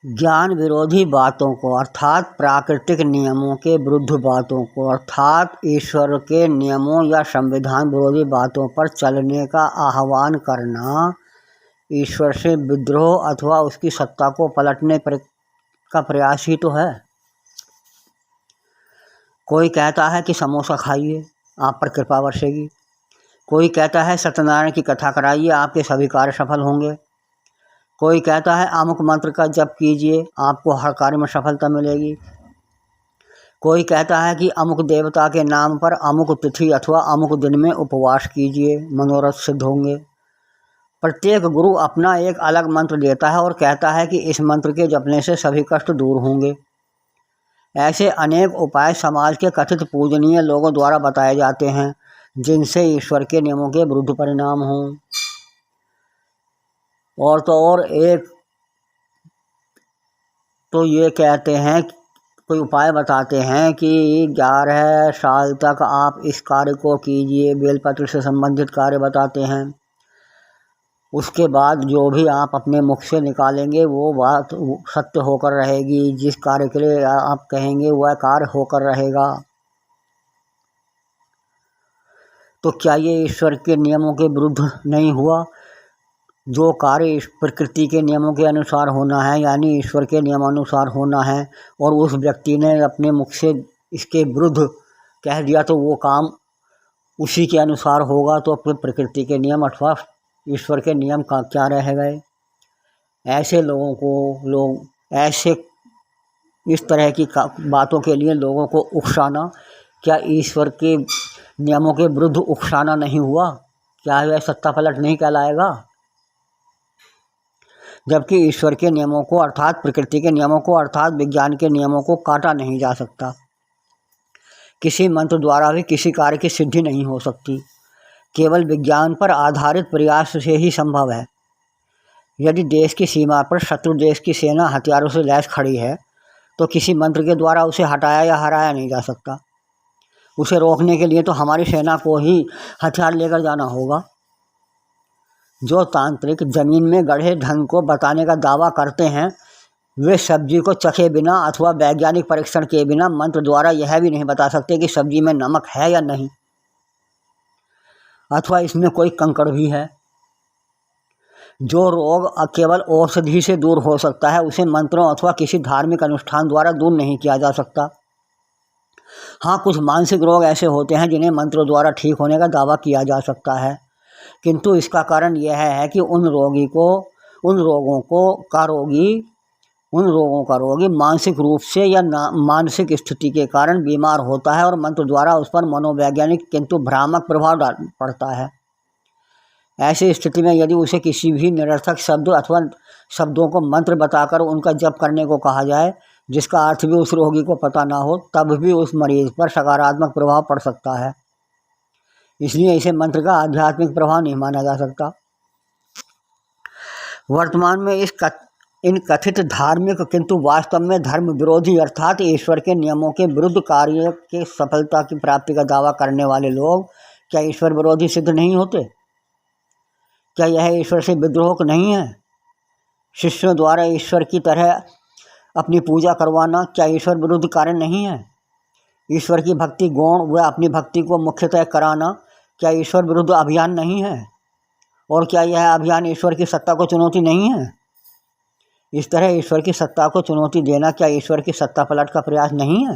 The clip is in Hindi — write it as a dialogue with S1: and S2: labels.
S1: ज्ञान विरोधी बातों को अर्थात प्राकृतिक नियमों के विरुद्ध बातों को अर्थात ईश्वर के नियमों या संविधान विरोधी बातों पर चलने का आह्वान करना ईश्वर से विद्रोह अथवा उसकी सत्ता को पलटने का प्रयास ही तो है। कोई कहता है कि समोसा खाइए, आप पर कृपा बरसेगी। कोई कहता है सत्यनारायण की कथा कराइए, आपके सभी कार्य सफल होंगे। कोई कहता है अमुक मंत्र का जप कीजिए, आपको हर कार्य में सफलता मिलेगी। कोई कहता है कि अमुक देवता के नाम पर अमुक तिथि अथवा अमुक दिन में उपवास कीजिए, मनोरथ सिद्ध होंगे। प्रत्येक गुरु अपना एक अलग मंत्र देता है और कहता है कि इस मंत्र के जपने से सभी कष्ट दूर होंगे। ऐसे अनेक उपाय समाज के कथित पूजनीय लोगों द्वारा बताए जाते हैं जिनसे ईश्वर के नियमों के विरुद्ध परिणाम हों। और तो और एक तो ये कहते हैं, कोई उपाय बताते हैं कि 11 साल तक आप इस कार्य को कीजिए, बेलपत्र से संबंधित कार्य बताते हैं। उसके बाद जो भी आप अपने मुख से निकालेंगे वो बात सत्य होकर रहेगी, जिस कार्य के लिए आप कहेंगे वह कार्य होकर रहेगा। तो क्या ये ईश्वर के नियमों के विरुद्ध नहीं हुआ? जो कार्य प्रकृति के नियमों के अनुसार होना है, यानी ईश्वर के नियमानुसार होना है, और उस व्यक्ति ने अपने मुख से इसके विरुद्ध कह दिया तो वो काम उसी के अनुसार होगा, तो फिर प्रकृति के नियम अथवा ईश्वर के नियम का क्या रह गए। ऐसे लोगों को ऐसे इस तरह की बातों के लिए लोगों को उकसाना क्या ईश्वर के नियमों के विरुद्ध उकसाना नहीं हुआ? क्या यह सत्ता पलट नहीं कहलाएगा? जबकि ईश्वर के नियमों को अर्थात प्रकृति के नियमों को अर्थात विज्ञान के नियमों को काटा नहीं जा सकता। किसी मंत्र द्वारा भी किसी कार्य की सिद्धि नहीं हो सकती। केवल विज्ञान पर आधारित प्रयास से ही संभव है। यदि देश की सीमा पर शत्रु देश की सेना हथियारों से लैस खड़ी है तो किसी मंत्र के द्वारा उसे हटाया या हराया नहीं जा सकता। उसे रोकने के लिए तो हमारी सेना को ही हथियार लेकर जाना होगा। जो तांत्रिक जमीन में गढ़े धन को बताने का दावा करते हैं वे सब्जी को चखे बिना अथवा वैज्ञानिक परीक्षण के बिना मंत्र द्वारा यह भी नहीं बता सकते कि सब्जी में नमक है या नहीं, अथवा इसमें कोई कंकड़ भी है। जो रोग केवल औषधि से दूर हो सकता है उसे मंत्रों अथवा किसी धार्मिक अनुष्ठान द्वारा दूर नहीं किया जा सकता। हाँ, कुछ मानसिक रोग ऐसे होते हैं जिन्हें मंत्रों द्वारा ठीक होने का दावा किया जा सकता है, किंतु इसका कारण यह है कि उन रोगों का रोगी मानसिक रूप से या मानसिक स्थिति के कारण बीमार होता है और मंत्र द्वारा उस पर मनोवैज्ञानिक किंतु भ्रामक प्रभाव पड़ता है। ऐसी स्थिति में यदि उसे किसी भी निरर्थक शब्द अथवा शब्दों को मंत्र बताकर उनका जप करने को कहा जाए जिसका अर्थ भी उस रोगी को पता ना हो, तब भी उस मरीज पर सकारात्मक प्रभाव पड़ सकता है। इसलिए इसे मंत्र का आध्यात्मिक प्रभाव नहीं माना जा सकता। वर्तमान में इन कथित धार्मिक किंतु वास्तव में धर्म विरोधी अर्थात ईश्वर के नियमों के विरुद्ध कार्य के सफलता की प्राप्ति का दावा करने वाले लोग क्या ईश्वर विरोधी सिद्ध नहीं होते? क्या यह ईश्वर से विद्रोह नहीं है? शिष्यों द्वारा ईश्वर की तरह अपनी पूजा करवाना क्या ईश्वर विरुद्ध कार्य नहीं है? ईश्वर की भक्ति गौण व अपनी भक्ति को मुख्यतः कराना क्या ईश्वर विरुद्ध अभियान नहीं है? और क्या यह अभियान ईश्वर की सत्ता को चुनौती नहीं है? इस तरह ईश्वर की सत्ता को चुनौती देना क्या ईश्वर की सत्ता पलट का प्रयास नहीं है?